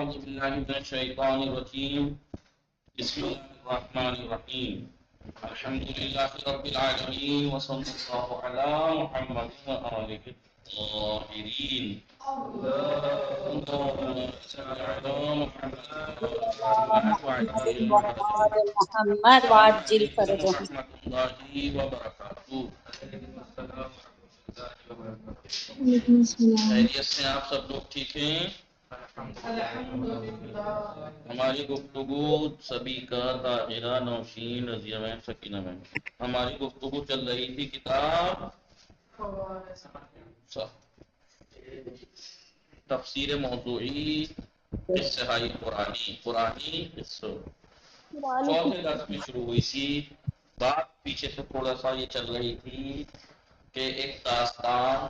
أعوذ بالله من الشيطان الرجيم بسم الله الرحمن الرحيم الحمد لله رب العالمين وصلى الله على محمد وآله الطاهرين اللهم صل على محمد وعلى آل محمد محمد وعجل فرجهم ورحمة الله وبركاته خیریت سے آپ سب لوگ ٹھیک ہیں؟ ہماری گفتگو سبھی کا طاہرہ نوشین رضیہ میں سکینہ میں ہماری گفتگو چل رہی تھی کتاب تفسیر موضوعی قصہ قرآنی قصوں چوتھے درس میں شروع ہوئی تھی بات پیچھے سے تھوڑا سا یہ چل رہی تھی کہ ایک داستان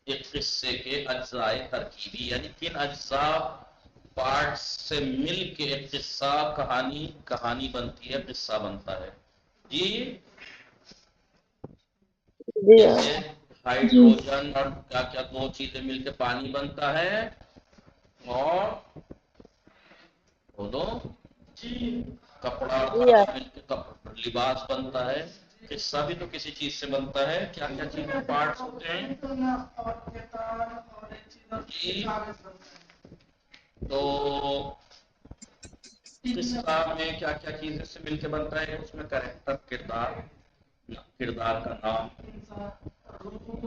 ایک قصے کے اجزاء ترکیبی یعنی کن اجزاء پارٹ سے مل کے ایک قصہ کہانی بنتی ہے قصہ بنتا ہے جی جیسے ہائیڈروجن اور کیا کیا دو چیزیں مل کے پانی بنتا ہے اور بولو کپڑا مل کے لباس بنتا ہے قصہ بھی تو کسی چیز سے بنتا ہے کیا کیا چیزیں پارٹس ہوتے ہیں جی تو قصہ میں کیا کیا چیزیں سے مل کے بنتا ہے اس میں کریکٹر کردار کا نام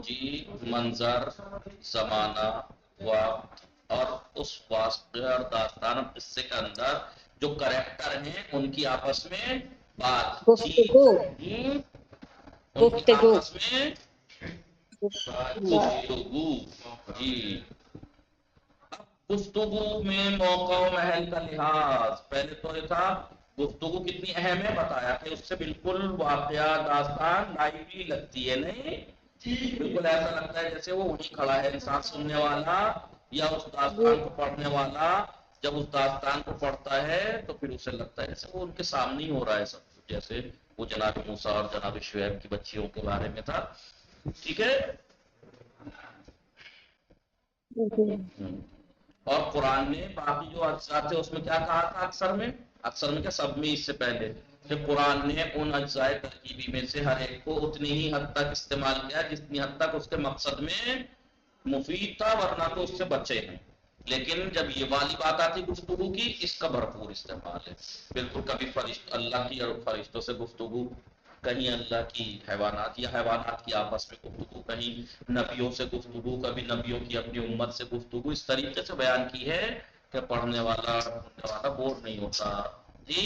جی منظر زمانہ وقت اور اس واقعہ اور داستان قصے کے اندر جو کریکٹر ہیں ان کی آپس میں بات گفتگو آپس میں گفتگو جی گفتگو میں موقع و محل کا لحاظ پہلے تو یہ تھا گفتگو کتنی اہم ہے بتایا کہ اس سے بالکل واقعہ داستان لائیو لگتی ہے نہیں بالکل ایسا لگتا ہے جیسے وہ وہیں کھڑا ہے انسان سننے والا یا اس داستان کو پڑھنے والا جب اس داستان کو پڑھتا ہے تو پھر اسے لگتا ہے جیسے وہ ان کے سامنے ہی ہو رہا ہے سب کچھ جیسے وہ جناب موسیٰ اور جناب شعیب کی بچیوں کے بارے میں تھا ٹھیک ہے اور قرآن نے باقی جو اجزاء تھے اس میں کیا کہا تھا اکثر میں کیا سب میں اس سے پہلے کہ قرآن نے ان اجزاء ترکیبی میں سے ہر ایک کو اتنی ہی حد تک استعمال کیا جتنی حد تک اس کے مقصد میں مفید تھا ورنہ تو اس سے بچے ہیں لیکن جب یہ والی بات آتی گفتگو کی اس کا بھرپور استعمال ہے بالکل کبھی اللہ کی اور فرشتوں سے گفتگو کہیں اللہ کی حیوانات یا حیوانات کی آپس میں گفتگو کہیں نبیوں سے گفتگو کبھی نبیوں کی اپنی امت سے گفتگو اس طریقے سے بیان کی ہے کہ پڑھنے والا بور نہیں ہوتا جی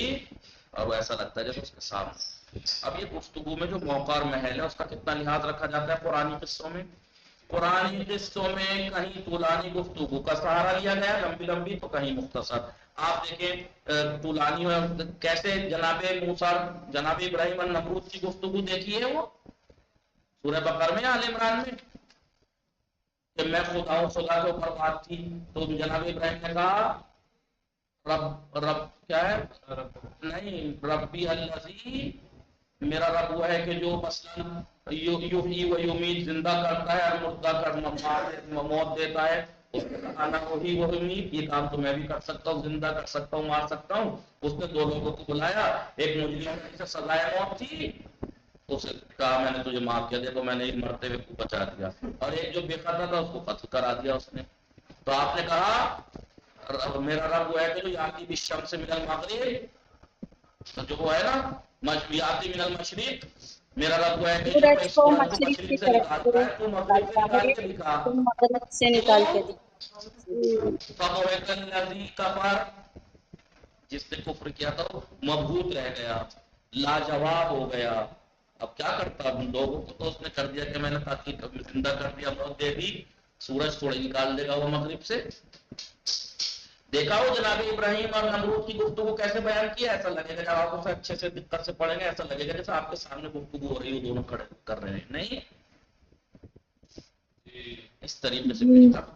اور وہ ایسا لگتا ہے جیسے اس کے سامنے اب یہ گفتگو میں جو موقع اور محل ہے اس کا کتنا لحاظ رکھا جاتا ہے پرانی قصوں میں کہیں طولانی گفتگو کا سہارا لیا گیا لمبی لمبی تو کہیں مختصر آپ دیکھیں طولانی کیسے جناب موسیٰ جناب ابراہیم اور نمرود کی گفتگو دیکھی ہے وہ سورہ بقرہ میں آل عمران میں کہ میں خدا ہوں خدا کے اوپر بات تھی تو جناب ابراہیم نے کہا رب کیا ہے نہیں ربی الذی میرا رب وہ ہے کہ جو مثلا یحیی و یمیت زندہ کرتا ہے اور مردہ موت دیتا ہے انا وہی وہ امید یہ کام تو میں بھی کر سکتا ہوں زندہ کر سکتا ہوں مار سکتا ہوں اس نے دو لوگوں کو بلایا ایک مجرم سے سزائے موت تھی اسے کہا میں نے تجھے معاف کیا دیکھو میں نے ایک مرتے ہوئے کو بچا دیا اور ایک جو بے خطا تھا اس کو قتل کرا دیا اس نے تو آپ نے کہا میرا رب وہ ہے کہ جو یاتی بالشمس سے من المغرب جو وہ ہے نا یاتی من المشرق میرا رب وہ ہے کہ جو اس سورج کو مشرق سے نکالتا ہے تو مغرب سے نکال کے لکھا مغرب سے نکال کے فَبُهِتَ الَّذِي كَفَرَ جس نے کفر کیا تھا وہ مبہوت رہ گیا لاجواب ہو گیا اب کیا کرتا لوگوں کو تو اس نے کر دیا کہ میں نے تاکہ زندہ کر دیا موت دے دی سورج تھوڑے نکال دے گا وہ مغرب سے دیکھا وہ جناب ابراہیم اور نمرود کی گفتگو کیسے بیان کیا ایسا لگے گا جب آپ اسے اچھے سے دقت سے پڑھیں گے ایسا لگے گا جیسے آپ کے سامنے گفتگو ہو رہی ہے دونوں کھڑے کر رہے ہیں نہیں اس طریقے سے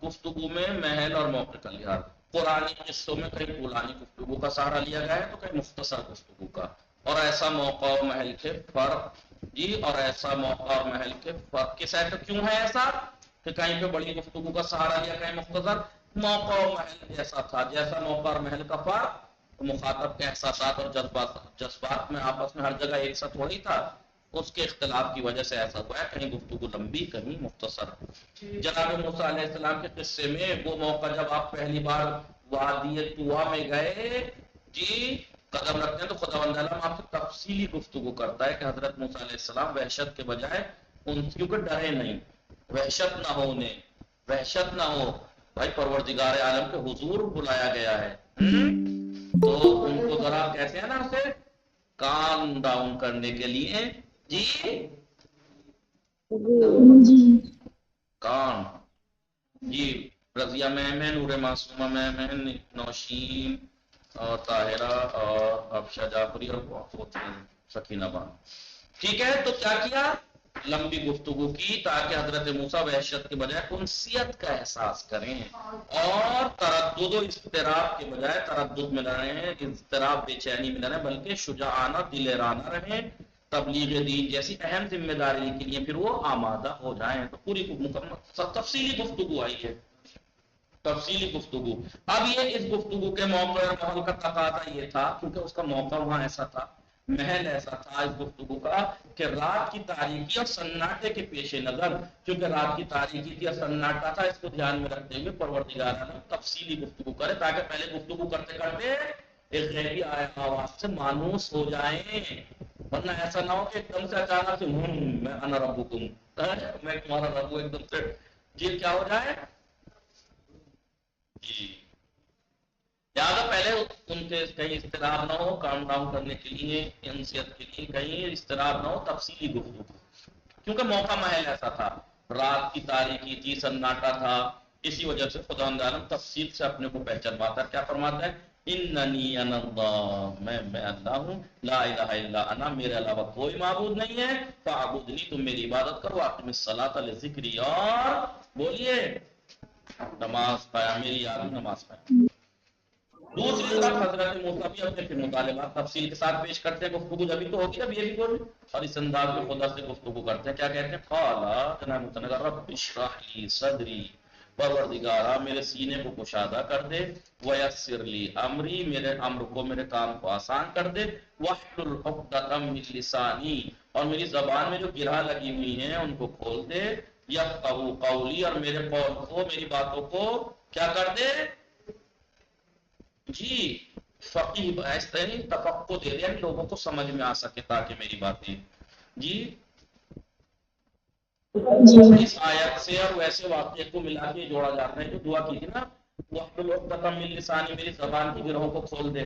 گفتگو میں محل اور موقع کا لحاظ پرانی قصوں میں کہیں پرانی گفتگو کا سہارا لیا گیا ہے تو کہیں مختصر گفتگو کا اور ایسا موقع اور محل کے فرق جی اور ایسا موقع اور محل کے فرق کس ایسا کیوں ہے ایسا کہ کہیں پہ بڑی گفتگو کا سہارا لیا کہیں مختصر موقع و محل جیسا تھا، جیسا موقع اور محل کا فرق، مخاطب کے احساسات اور جذبات میں آپس میں ہر جگہ ایک سا تھوڑی تھا، اس کے اختلاف کی وجہ سے ایسا ہوا ہے، کہیں گفتگو لمبی کہیں مختصر۔ جناب موسیٰ علیہ السلام کے قصے میں وہ موقع جب آپ پہلی بار وادی طویٰ میں گئے، جی قدم رکھتے ہیں، تو خداوند عالم آپ سے تفصیلی گفتگو کرتا ہے کہ حضرت موسیٰ علیہ السلام وحشت کے بجائے ان کیونکہ ڈرے نہیں، وحشت نہ ہو انہیں، وحشت نہ ہو، بھائی پروردگار عالم کے حضور بلایا گیا ہے، تو ان کو ذرا کہتے ہیں نا اسے کام ڈاؤن کرنے کے لیے، جی کام، جی رضیہ میں نور معصومہ میں نوشین اور طاہرہ اور افشا جعفری اور سکینہ بان، ٹھیک ہے، تو کیا کیا، لمبی گفتگو کی تاکہ حضرت موسیٰ وحشت کے بجائے انسیت کا احساس کریں اور تردد و اضطراب کے بجائے تردد میں نہ رہیں، اضطراب بے چینی میں نہ رہیں، بلکہ شجاعانہ دلیرانہ رہیں، تبلیغ دین جیسی اہم ذمہ داری کے لیے پھر وہ آمادہ ہو جائیں۔ تو پوری مکمل تفصیلی گفتگو آئی ہے، تفصیلی گفتگو۔ اب یہ اس گفتگو کے موقع اور محل کا تقاضا یہ تھا، کیونکہ اس کا موقع وہاں ایسا تھا، محل ایسا تھا اس گفتگو کا کہ رات کی تاریکی اور سناٹے کے پیش نظر، کیونکہ رات کی تاریکی تھی اور سناٹا تھا، اس کو دھیان میں رکھتے ہوئے پروردگار عالم تفصیلی گفتگو کرے تاکہ پہلے گفتگو کرتے کرتے ایک غیبی آواز سے مانوس ہو جائیں، ورنہ ایسا نہ ہو کہ ایک دم سے اچانک سے میں انا ربکم، میں تمہارا رب ہوں، ایک دم سے جی کیا ہو جائے، جی لہٰذا پہلے ان کے کہیں اضطراب نہ ہو، کام ڈاؤن کرنے کے لیے، انسیت کے لیے کہیں اضطراب نہ ہو، تفصیلی گفتگو، کیونکہ موقع محل ایسا تھا، رات کی تاریکی تھی، سناٹا تھا، اسی وجہ سے خدا عالم تفصیل سے اپنے کو پہچانواتا ہے، کیا فرماتا ہے، اننی انا اللہ، میں اللہ ہوں، لا الہ الا انا، میرے علاوہ کوئی معبود نہیں ہے، فاعبدنی، تم میری عبادت کرو، اقم الصلاۃ لذکری، اور بولیے نماز قائم، میری یاد میں نماز قائم۔ دوسری طرف حضرت موسیٰ بھی اپنے پھر مطالبات تفصیل کے ساتھ پیش کرتے ہیں، گفتگو جبھی تو ہوگی جب یہ بھی بولے، اور اس انداز میں خدا سے گفتگو کرتے ہیں، کیا کہتے ہیں، قالا، جناب موسیٰ نے کہا رب اشرح لی صدری، پروردگارا میرے سینے کو کشادہ کر دے، ویسر لی امری، میرے امر کو، میرے کام کو آسان کر دے، واحلل عقدۃ من لسانی، اور میری زبان میں جو گرہ لگی ہوئی ہیں ان کو کھول دے، یفقہوا قولی، اور میرے قول کو، میری باتوں کو کیا کر دے، جی فقیہ ایسے تفقہ دے دیا، لوگوں کو سمجھ میں آ سکے تاکہ میری باتیں، جی اس آیت سے اور ویسے واقعے کو ملا کے جوڑا جاتا ہے جو دعا کی تھی نا، وَاحْلُلْ عُقْدَةً مِّن لِّسَانِی، میری زبان کی گرہوں کو کھول دے۔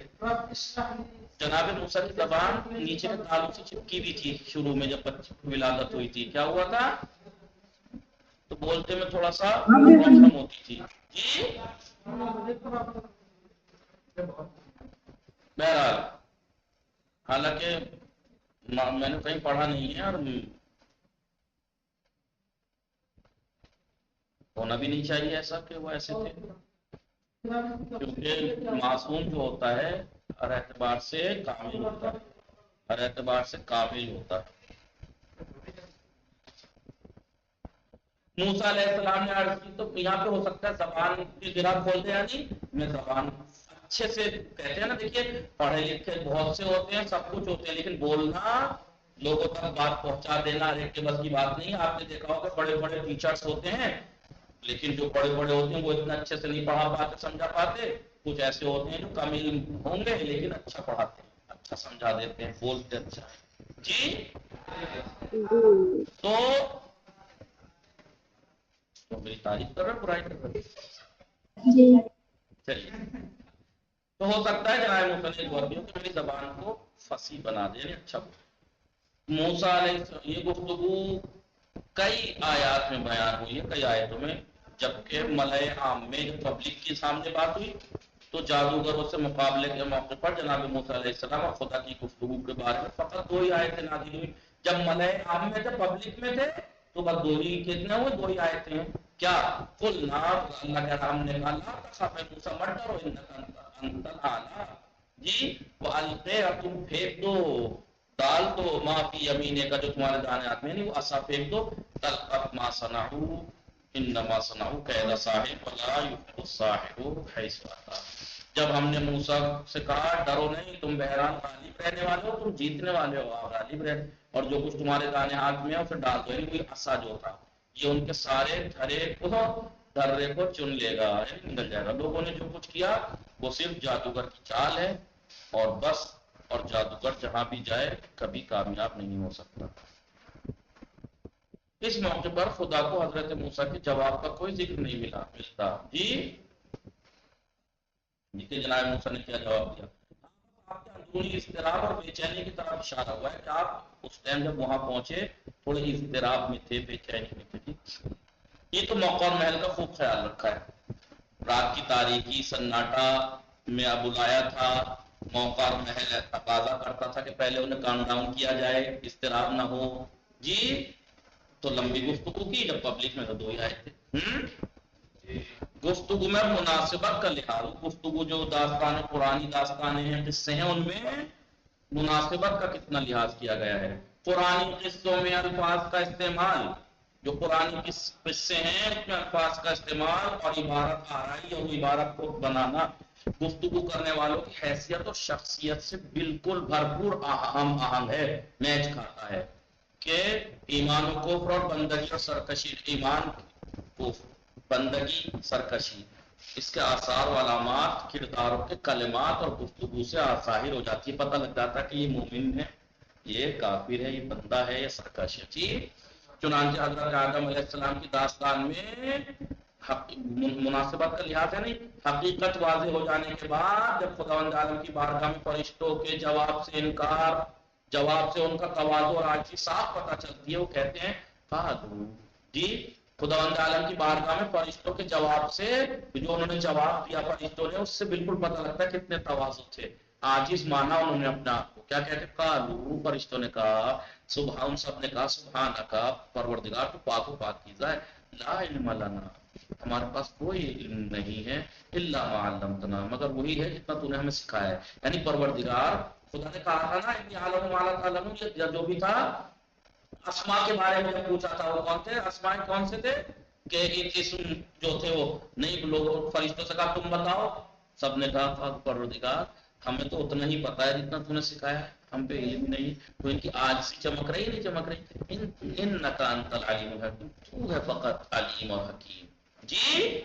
جناب موسیٰ کی زبان نیچے میں تالوں سے چپکی ہوئی تھی، شروع میں جب ولادت ہوئی تھی، کیا ہوا تھا، تو بولتے میں تھوڑا سا پرابلم ہوتی تھی، جی بہرحال، حالانکہ میں نے کہیں پڑھا نہیں ہے اور ہونا بھی نہیں چاہیے ایسا کہ وہ ایسے تھے، کیونکہ معصوم جو ہوتا ہے ہر اعتبار سے کامل ہوتا ہے، ہر اعتبار سے کامل ہوتا ہے۔ موسیٰ علیہ السلام نے عرض کی، تو یہاں پہ ہو سکتا ہے زبان کی گرہ کھول دے، یعنی میں زبان اچھے سے، کہتے ہیں نا، دیکھیے پڑھے لکھے بہت سے ہوتے ہیں، سب کچھ ہوتے ہیں، لیکن بولنا، لوگوں تک بات پہنچا دینا ہر ایک کے بس کی بات نہیں۔ آپ نے دیکھا ہوگا بڑے بڑے ٹیچرز ہوتے ہیں، لیکن جو بڑے بڑے ہوتے ہیں وہ اتنا اچھے سے نہیں پڑھا پاتے، سمجھا پاتے، کچھ ایسے ہوتے ہیں جو کم علم ہوں گے لیکن اچھا پڑھاتے ہیں، اچھا سمجھا دیتے ہیں، بولتے اچھا، جی تو میری تعریف کر رہے ہیں، برائی کر رہے ہیں، چلیے، تو ہو سکتا ہے جناب موسیٰ نے دعا کی کہ میری زبان کو فصیح بنا دے، یعنی اچھا موسیٰ علیہ السلام، یہ گفتگو کئی آیات میں بیان ہوئی ہے، کئی آیتوں میں، جبکہ ملائے عام میں جب پبلک کے سامنے بات ہوئی تو جادوگروں سے مقابلے کے موقع پر جناب موسیٰ علیہ السلام اور خدا کی گفتگو کے بارے میں فقط 2 ہی آیتیں نازل ہوئی۔ جب ملائے عام میں تھے، پبلک میں تھے، تو بس 2 ہی، کتنے ہوئے، 2 ہی آیتیں ہیں، کیا قلنا، اللہ کے رحم نے کہا لا تخف موسیٰ، مت ڈرو، انک انت الاعلیٰ، جی والقی، اور تم پھینک دو، ڈال دو، ما فی یمینے کا، جو تمہارے دانے ہاتھ میں، نہیں وہ عصا پھینک دو، تلقف ما صنعوا، انما صنعوا کید ساحر ولا یفلح الساحر حیث اتی۔ جب ہم نے موسیٰ سے کہا ڈرو نہیں، تم بہرحال غالب رہنے والے ہو، تم جیتنے والے ہو، غالب رہے، اور جو کچھ تمہارے دانے ہاتھ میں ہے اسے ڈال دو، یعنی کوئی عصا جو تھا یہ ان کے سارے دھرے کو چن لے گا، یعنی نکل جائے گا۔ لوگوں نے جو کچھ کیا وہ صرف جادوگر کی چال ہے اور بس، اور جادوگر جہاں بھی جائے کبھی کامیاب نہیں ہو سکتا۔ اس موقع پر خدا کو حضرت موسیٰ کے جواب کا کوئی ذکر نہیں ملتا۔ جی کہ جناب موسیٰ نے کیا جواب دیا؟ آپ کے اندرونی اضطراب اور بے چینی کی طرف اشارہ ہوا ہے کہ آپ اس ٹائم جب وہاں پہنچے تھوڑے اضطراب میں تھے، بے چینی میں تھے۔ یہ تو موقع اور محل کا خوب خیال رکھا ہے۔ رات کی تاریکی سناٹا میں اب بلایا تھا، موقع اور محل تقاضا کرتا تھا کہ پہلے انہیں کام ڈاؤن کیا جائے، اضطراب نہ ہو۔ جی تو لمبی گفتگو کی، جب پبلک میں تو دو ہی آئے تھے۔ گفتگو میں مناسبت کا لحاظ، گفتگو جو داستان پرانی داستانیں ہیں، قصے ہیں، ان میں مناسبت کا کتنا لحاظ کیا گیا ہے۔ پرانی قصوں میں الفاظ کا استعمال، جو پرانی قصے ہیں اس میں الفاظ کا استعمال اور عبارت آرائی اور عبارت کو بنانا گفتگو کرنے والوں کی حیثیت اور شخصیت سے بالکل بھرپور ہم آہنگ ہے، میچ کھاتا ہے کہ ایمان و کفر اور بندگی اور سرکشی، ایمان کفر بندگی سرکشی، اس کے آثار و علامات کرداروں کے کلمات اور گفتگو سے ظاہر ہو جاتی ہے، پتہ لگ جاتا ہے کہ یہ مومن ہے، یہ کافر ہے، یہ بندہ ہے، یہ سرکش ہے۔ جی چنانچہ حضرت آدم علیہ السلام کی داستان میں مناسبت کا لحاظ ہے، نہیں حقیقت واضح ہو جانے کے بعد جب خداوند عالم کی بارگاہ میں فرشتوں کے جواب سے انکار، جواب سے ان کا تواضع اور عاجزی صاف پتہ چلتی ہے، وہ کہتے ہیں قالوا، جی خداوند عالم کی بارگاہ میں فرشتوں کے جواب سے، جو انہوں نے جواب دیا فرشتوں نے، اس سے بالکل پتہ لگتا ہے کتنے تواضع تھے، عاجز مانا انہوں نے اپنے آپ کو۔ کیا کہتے قالوا، فرشتوں نے کہا، سبحان، سب نے کہا سبحانک، پروردگار تو پاک و پاکیزہ ہے، لا علم لنا، ہمارے پاس کوئی علم نہیں ہے، الا ما علمتنا، مگر وہی ہے جتنا تو نے ہمیں سکھایا ہے۔ یعنی پروردگار، خدا نے کہا تھا نا انی عالم ما لا تعلمون، جو بھی تھا اسماء کے بارے میں پوچھا تھا، وہ کون تھے؟ اسماء کون سے تھے کہ اسم جو تھے وہ نہیں، لوگ فرشتوں سے کہا تم بتاؤ، سب نے کہا پروردگار ہمیں تو اتنا ہی پتا ہے جتنا تو نے سکھایا ہے، ہم پہ علم نہیں۔ تو ان کی آج سی چمک رہی نہیں چمک رہی، انک انت العلیم الحکیم، تو ہے فقط علیم اور حکیم۔ جی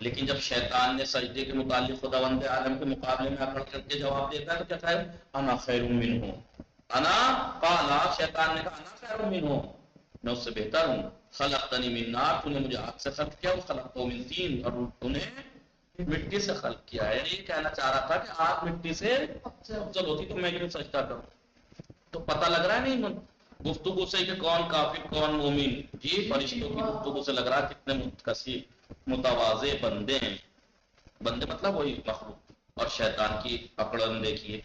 لیکن جب شیطان نے سجدے کے متعلق خداوند عالم کے مقابلے میں اکڑ کر کے جواب دیتا ہے تو کہتا ہے انا خیر منہ، انا قالا، شیطان نے کہا انا خیر منہ، میں اس سے بہتر ہوں، خلقتنی من نار، تو نے مجھے آگ سے خلق کیا، وہ خلقتہ من طین، اور تو نے مٹی سے خلق کیا ہے۔ یہ کہنا چاہ رہا تھا کہ آگ مٹی سے افضل ہوتی تو میں کیوں سجدہ کروں؟ تو پتہ لگ رہا ہے نہیں گفتگو سے کہ کون کافر کون مومن؟ جی فرشتوں کی گفتگو سے لگ رہا ہے کتنے متکثر متواضع بندے ہیں، بندے مطلب وہی مخلوق، اور شیطان کی اکڑ دیکھیے۔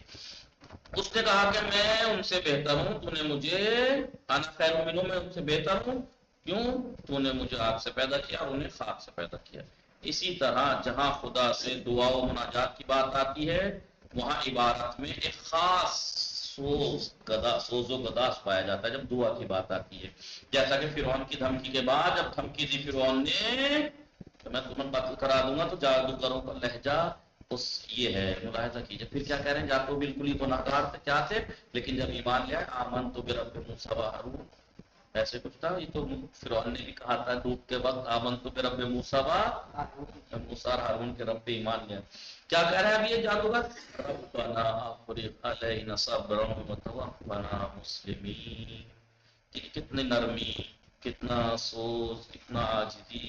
اس نے کہا کہ میں ان سے بہتر ہوں، تو نے مجھے، انا خیر منہ، میں ان سے بہتر ہوں، کیوں؟ تو نے مجھے آگ سے پیدا کیا اور انہیں خاک سے پیدا کیا۔ اسی طرح جہاں خدا سے دعا و مناجات کی بات آتی ہے وہاں عبارت میں ایک خاص سوز و گداس پایا جاتا ہے جب دعا کی بات آتی ہے، جیسا کہ فرعون کی دھمکی کے بعد جب دھمکی دی فرعون نے کہ میں تمہیں قتل کرا دوں گا، تو جادوگروں کا لہجہ اس یہ ہے، ملاحظہ کیجئے۔ پھر کیا کہہ رہے ہیں، جا تو بالکل ہی گناہگار تھے، کیا تھے، لیکن جب ایمان لیا آمنت برب موسیٰ و ہارون، ایسے کچھ تھا۔ یہ تو فرعون نے بھی کہا تھا ڈوبتے وقت آمنت برب موسیٰ و ہارون کے رب پہ ایمان لیا۔ کیا کہہ رہا ہے اب یہ جادوگر، ربنا افرغ علینا صبرا وتوفنا مسلمین، کتنی نرمی، کتنا سوز، کتنا عاجزی۔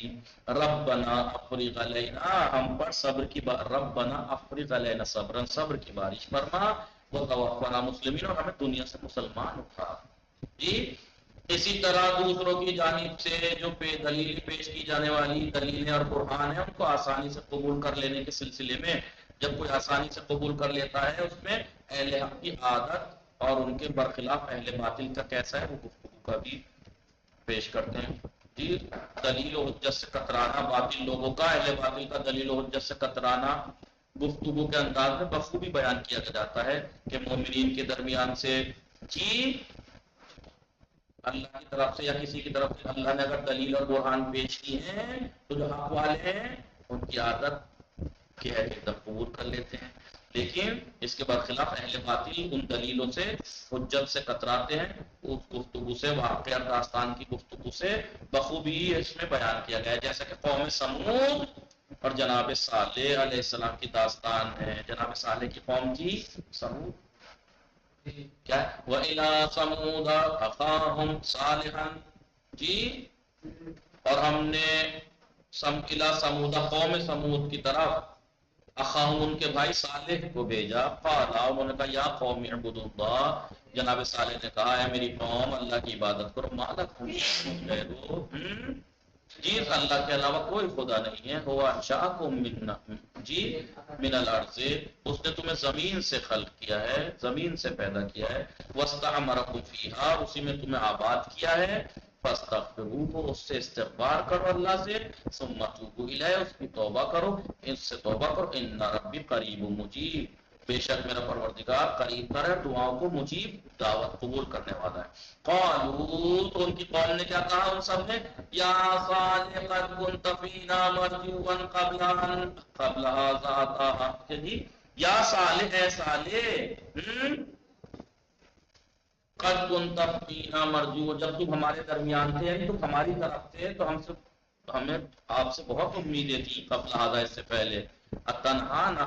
ربنا افرغ علینا، ہم پر صبر کی ربنا افرغ علینا صبرا، صبر کی بارش فرما، وتوفنا مسلمین، اور ہمیں دنیا سے مسلمان اٹھا۔ جی اسی طرح دوسروں کی جانب سے جو دلیل پیش کی جانے والی دلیلیں اور برہان ہیں ان کو آسانی سے قبول کر لینے کے سلسلے میں جب کوئی آسانی سے قبول کر لیتا ہے، اس میں اہل حق کی عادت اور ان کے برخلاف اہل باطل کا کیسا ہے وہ گفتگو کا بھی پیش کرتے ہیں۔ جی دلیل و حجت سے کترانا باطل لوگوں کا، اہل باطل کا دلیل و حجت سے کترانا گفتگو کے انداز میں بخوبی بیان کیا جاتا ہے کہ مومنین کے درمیان سے جی اللہ کی طرف سے یا کسی کی طرف سے اللہ نے اگر دلیل اور برہان پیش کی ہیں تو جو حق والے ہیں ان کی عادت کیا ہے کہ ایک دم قبول کر لیتے ہیں، لیکن اس کے برخلاف اہل باطل ان دلیلوں سے حجت سے کتراتے ہیں، اس گفتگو سے واقعہ داستان کی گفتگو سے بخوبی اس میں بیان کیا گیا ہے، جیسا کہ قوم سمود اور جناب صالح علیہ السلام کی داستان ہے۔ جناب صالح کی قوم کی سمود کیا وَإِلَىٰ ثَمُودَ أَخَاهُمْ صَالِحًا، جی، اور ہم نے إِلَىٰ ثَمُودَ قوم سمود کی طرف اخاہم ان کے بھائی صالح کو بھیجا، قال انہوں نے کہا یا قوم اعبدوا اللہ، جناب صالح نے کہا ہے میری قوم اللہ کی عبادت کرو، مالکم غیرہ، جی اللہ کے علاوہ کوئی خدا نہیں ہے، ہوا انشاءکم من الارض، اس نے تمہیں زمین سے خلق کیا ہے، زمین سے پیدا کیا ہے، واستعمرکم فیہا، اسی میں تمہیں آباد کیا ہے، فاستغفروہ، اس سے استغفار کرو اللہ سے، ثم توبوا الیہ، اس کی توبہ کرو، اس سے توبہ کرو، ان ربی قریب مجیب، بے شک میرا پروردگار قریب تر ہے، دعاؤں کو مجیب، دعوت قبول کرنے والا ہے۔ قالوا، تو ان کی قوم نے کیا کہا ان سب نے، یا صالح قد كنت فینا مرجوا قبل هذا، جی یا صالح، اے صالح، قد كنت فینا مرجوا، جب تم ہمارے درمیان تھے، یعنی تم ہماری طرف تھے تو ہمیں آپ سے بہت امیدیں تھیں، قبل هذا، اس سے پہلے، اتنہانا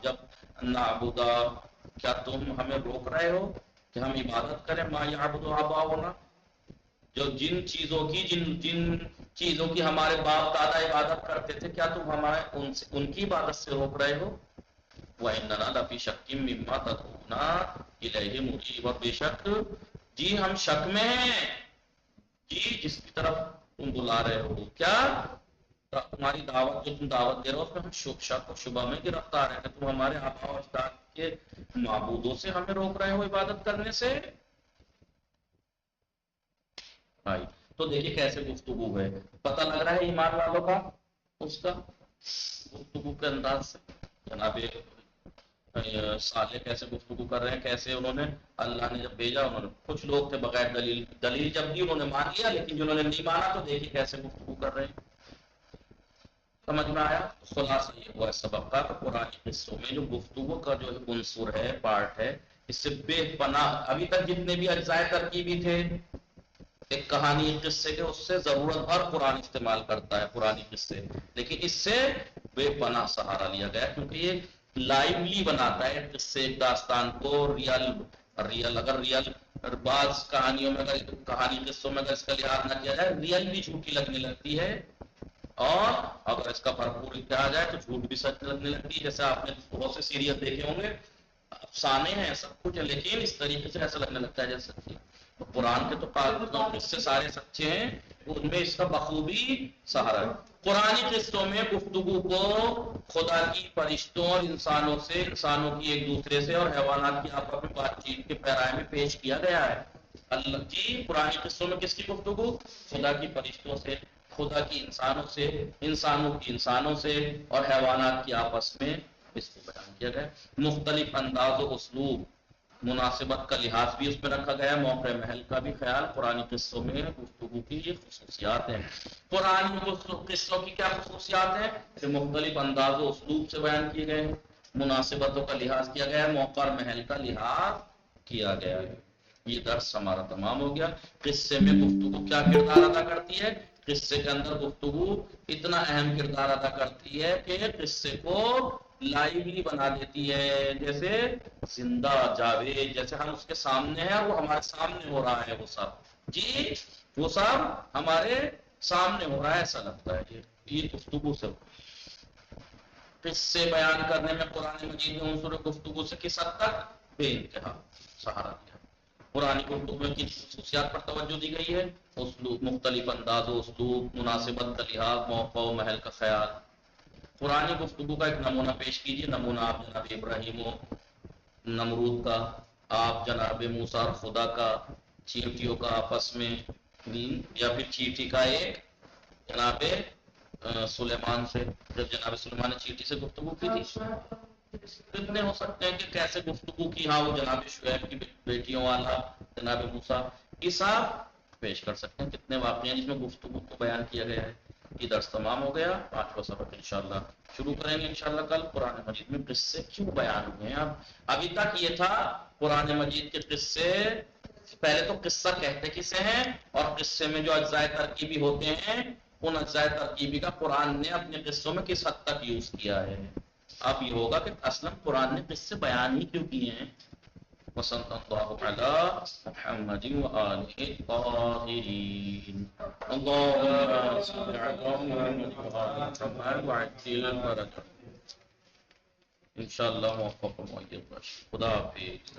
جب نعبدا، کیا تم ہمیں روک رہے ہو کہ ہم عبادت کریں، ما یعبد آباؤنا، جو جن چیزوں کی ہمارے باپ دادا عبادت کرتے تھے، کیا تم ہمارے ان کی عبادت سے روک رہے ہو؟ وَإِنَّنَا لَفِي شَكٍّ مِّمَّا تَدْعُونَا إِلَيْهِ مُرِيبٍ، اور بے شک جی ہم شک میں ہیں، جی جس کی طرف تم بلا رہے ہو، کیا تمہاری دعوت جو تم دعوت دے رہے ہو اس میں ہم شک و شبہ میں گرفتار ہیں کہ تم ہمارے آبا و اجداد کے معبودوں سے ہمیں روک رہے ہو عبادت کرنے سے۔ بھائی تو دیکھیے کیسے گفتگو ہے، پتہ لگ رہا ہے ایمان والوں کا اس کا گفتگو کے انداز سے، جناب صالح کیسے گفتگو کر رہے ہیں، کیسے انہوں نے اللہ نے جب بھیجا، انہوں نے کچھ لوگ تھے بغیر دلیل جب دی انہوں نے مان لیا، لیکن جنہوں نے نہیں مانا تو دیکھیے کیسے گفتگو کر رہے ہیں۔ سمجھ میں آیا؟ خلاصہ یہ ہوا سبق کا کہ قرآن قصوں میں جو گفتگو کا جو عنصر ہے، پارٹ ہے، اس سے بے پناہ ابھی تک جتنے بھی اجزائے ترکیبی تھے، ایک کہانی ایک قصے کے، اس سے ضرورت بھر قرآن استعمال کرتا ہے پرانی قصے، لیکن اس سے بے پناہ سہارا لیا گیا کیونکہ یہ لائیولی بناتا ہے قصے ایک داستان کو، ریئل بعض کہانیوں میں اگر کہانی قصوں میں اگر اس کا لحاظ نہ کیا جائے، ریئل بھی جھوٹی لگنے لگتی ہے، اور اگر اس کا بھرپور کیا جائے تو جھوٹ بھی سچ لگنے لگتی ہے، جیسے آپ نے بہت سے سیریل دیکھے ہوں گے، افسانے ہیں سب کچھ ہے لیکن اس طریقے سے ایسا لگنے لگتا ہے جیسے سچی، قرآن کے تو قصے سارے سچے ہیں، ان میں اس کا بخوبی سہارا ہے۔ قرآنی قصوں میں گفتگو کو خدا کی فرشتوں اور انسانوں سے، انسانوں کی ایک دوسرے سے اور حیوانات کی آپس میں بات چیت کے پیرائے میں پیش کیا گیا ہے۔ اللہ جی قرآنی قصوں میں کس کی گفتگو؟ خدا کی فرشتوں سے، خدا کی انسانوں سے، انسانوں کی انسانوں سے اور حیوانات کی آپس میں اس کو بیان کیا گیا۔ مختلف انداز و اسلوب، مناسبت کا لحاظ بھی اس میں رکھا گیا، موقع محل کا بھی خیال، قرآن قصوں میں گفتگو کی یہ خصوصیات ہیں۔ قرآن قصوں کی کیا خصوصیات ہیں کہ مختلف انداز و اسلوب سے بیان کیے گئے ہیں، مناسبتوں کا لحاظ کیا گیا ہے، موقع اور محل کا لحاظ کیا گیا ہے۔ یہ درس ہمارا تمام ہو گیا۔ قصے میں گفتگو کیا کردار ادا کرتی ہے؟ قصے کے اندر گفتگو اتنا اہم کردار ادا کرتی ہے کہ قصے کو لائیولی بنا دیتی ہے، جیسے زندہ جاوید، جیسے ہم اس کے سامنے ہیں اور وہ ہمارے سامنے ہو رہا ہے، وہ سب جی وہ سب ہمارے سامنے ہو رہا ہے ایسا لگتا ہے۔ یہ گفتگو سے قصے بیان کرنے میں قرآن مجید نے عنصر گفتگو سے کس حد تک بے انتہا سہارا دیا۔ قرآن گفتگو میں کن خصوصیات پر توجہ دی گئی ہے؟ اسلوب، مختلف انداز و اسلوب، مناسبت کا لحاظ، موقع و محل کا خیال۔ قرآن گفتگو کا ایک نمونہ پیش کیجیے، نمونہ آپ جناب ابراہیم و نمرود کا، آپ جناب موسیٰ اور خدا کا، چیٹیوں کا آپس میں، یا پھر چیٹی کا ایک جناب سلیمان سے، جب جناب سلیمان نے چیٹی سے گفتگو کی تھی، کتنے ہو سکتے ہیں کہ کیسے گفتگو کی، ہاں وہ جناب شعیب کی بیٹیوں والا جناب موسیٰ، یہ سب پیش کر سکتے ہیں. کتنے واقعے ہیں جس میں گفتگو کو بیان کیا گیا ہے. یہ درس تمام ہو گیا. 5واں سبق انشاءاللہ شروع کریں گے انشاءاللہ کل. قرآن مجید میں قصے کیوں بیان ہوئے ہیں. ابھی تک یہ تھا قرآن مجید کے قصے، پہلے تو قصہ کہتے کسے ہیں، اور قصے میں جو اجزائے ترکیبی ہوتے ہیں ان اجزائے ترکیبی کا قرآن نے اپنے قصوں میں کس حد تک یوز کیا ہے. اب یہ ہوگا کہ اصلا قرآن نے قصے بیان ہی کیوں کیے ہیں. وصلی اللہ علی محمد وآلہ الطاہرین. اللہم صل علی محمد وآل محمد وعجل برکاتہ. انشاءاللہ موفق و مؤید باشید. خدا حافظ.